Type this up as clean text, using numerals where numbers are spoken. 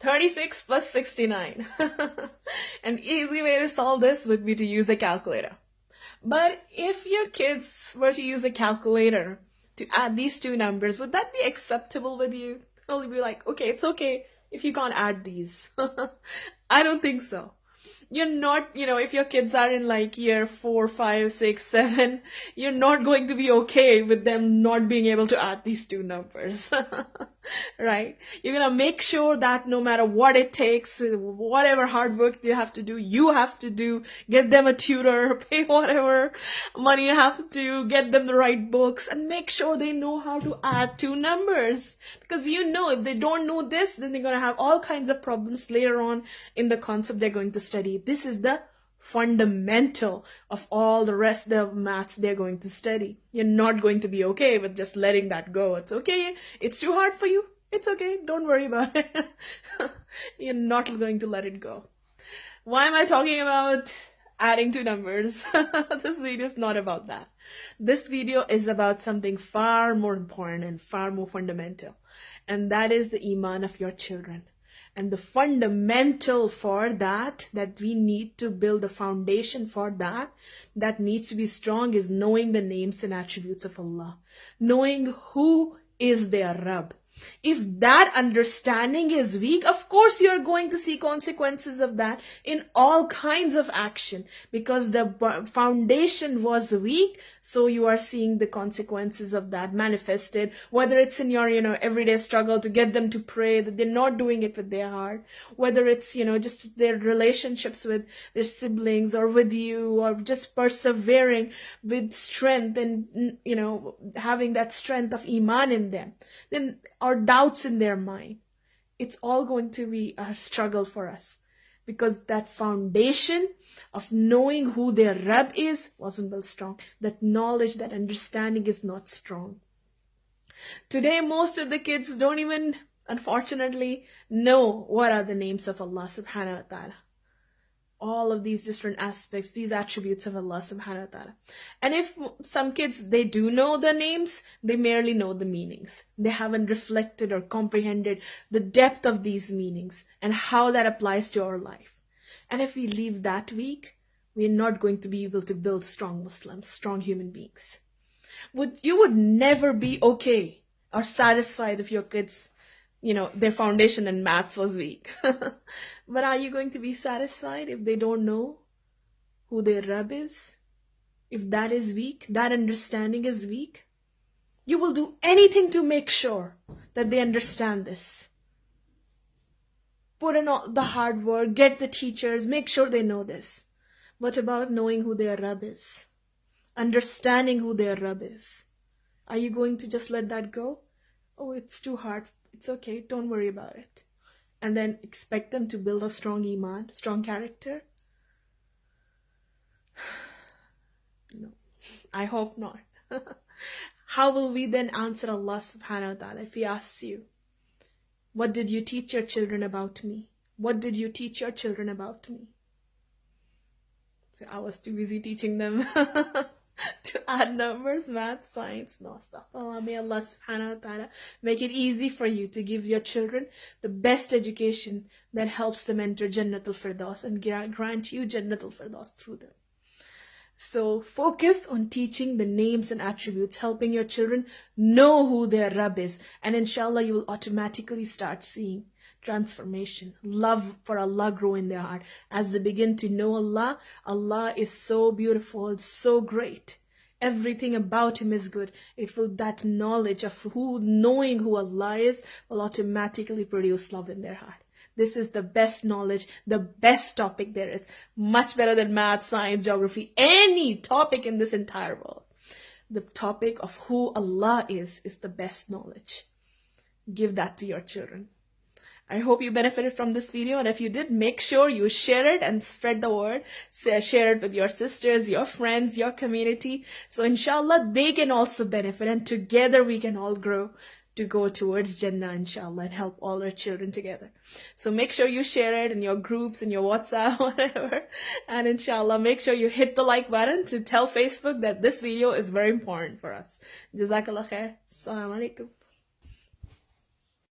36 plus 69. An easy way to solve this would be to use a calculator. But if your kids were to use a calculator to add these two numbers, would that be acceptable with you? Will you be like, okay, it's okay if you can't add these? I don't think so. You're not, if your kids are in like year 4, 5, 6, 7, you're not going to be okay with them not being able to add these two numbers. Right? You're gonna make sure that no matter what it takes, whatever hard work you have to do, get them a tutor, pay whatever money you have to, get them the right books, and make sure they know how to add two numbers. Because if they don't know this, then they're gonna have all kinds of problems later on in the concept they're going to study. This is the fundamental of all the rest of maths they're going to study. You're not going to be okay with just letting that go. It's okay. It's too hard for you. It's okay. Don't worry about it. You're not going to let it go. Why am I talking about adding two numbers? This video is not about that. This video is about something far more important and far more fundamental. And that is the Emaan of your children. And the fundamental for that we need to build a foundation for that needs to be strong, is knowing the names and attributes of Allah. Knowing who is their Rabb. If that understanding is weak, of course you're going to see consequences of that in all kinds of action, because the foundation was weak. So you are seeing the consequences of that manifested, whether it's in your, everyday struggle to get them to pray, that they're not doing it with their heart, whether it's, just their relationships with their siblings or with you, or just persevering with strength and, having that strength of Emaan in them, then, or doubts in their mind. It's all going to be a struggle for us, because that foundation of knowing who their Rabb is wasn't built strong. That knowledge, that understanding is not strong. Today, most of the kids don't even, unfortunately, know what are the names of Allah subhanahu wa ta'ala. All of these different aspects, these attributes of Allah subhanahu wa ta'ala. And if some kids, they do know the names, they merely know the meanings. They haven't reflected or comprehended the depth of these meanings and how that applies to our life. And if we leave that weak, we're not going to be able to build strong Muslims, strong human beings. You would never be okay or satisfied if your kids, their foundation in maths was weak. But are you going to be satisfied if they don't know who their Rabb is? If that is weak, that understanding is weak, you will do anything to make sure that they understand this. Put in all the hard work, get the teachers, make sure they know this. What about knowing who their Rabb is? Understanding who their Rabb is. Are you going to just let that go? Oh, it's too hard. It's okay. Don't worry about it. And then expect them to build a strong Emaan, strong character? No, I hope not. How will we then answer Allah subhanahu wa ta'ala if He asks you, what did you teach your children about me? What did you teach your children about me? So I was too busy teaching them to add numbers, math, science, no stuff. Oh, may Allah subhanahu wa ta'ala make it easy for you to give your children the best education that helps them enter Jannatul Firdaus and grant you Jannatul Firdaus through them. So focus on teaching the names and attributes, helping your children know who their Rabb is, and inshallah you will automatically start seeing transformation, love for Allah grow in their heart. As they begin to know Allah, Allah is so beautiful, it's so great. Everything about Him is good. That knowledge of knowing who Allah is will automatically produce love in their heart. This is the best knowledge, the best topic there is. Much better than math, science, geography, any topic in this entire world. The topic of who Allah is the best knowledge. Give that to your children. I hope you benefited from this video, and if you did, make sure you share it and spread the word. Share it with your sisters, your friends, your community. So inshallah, they can also benefit, and together we can all grow to go towards Jannah, inshallah, and help all our children together. So make sure you share it in your groups, in your WhatsApp, whatever. And inshallah, make sure you hit the like button to tell Facebook that this video is very important for us. Jazakallah khair. Assalamu alaikum.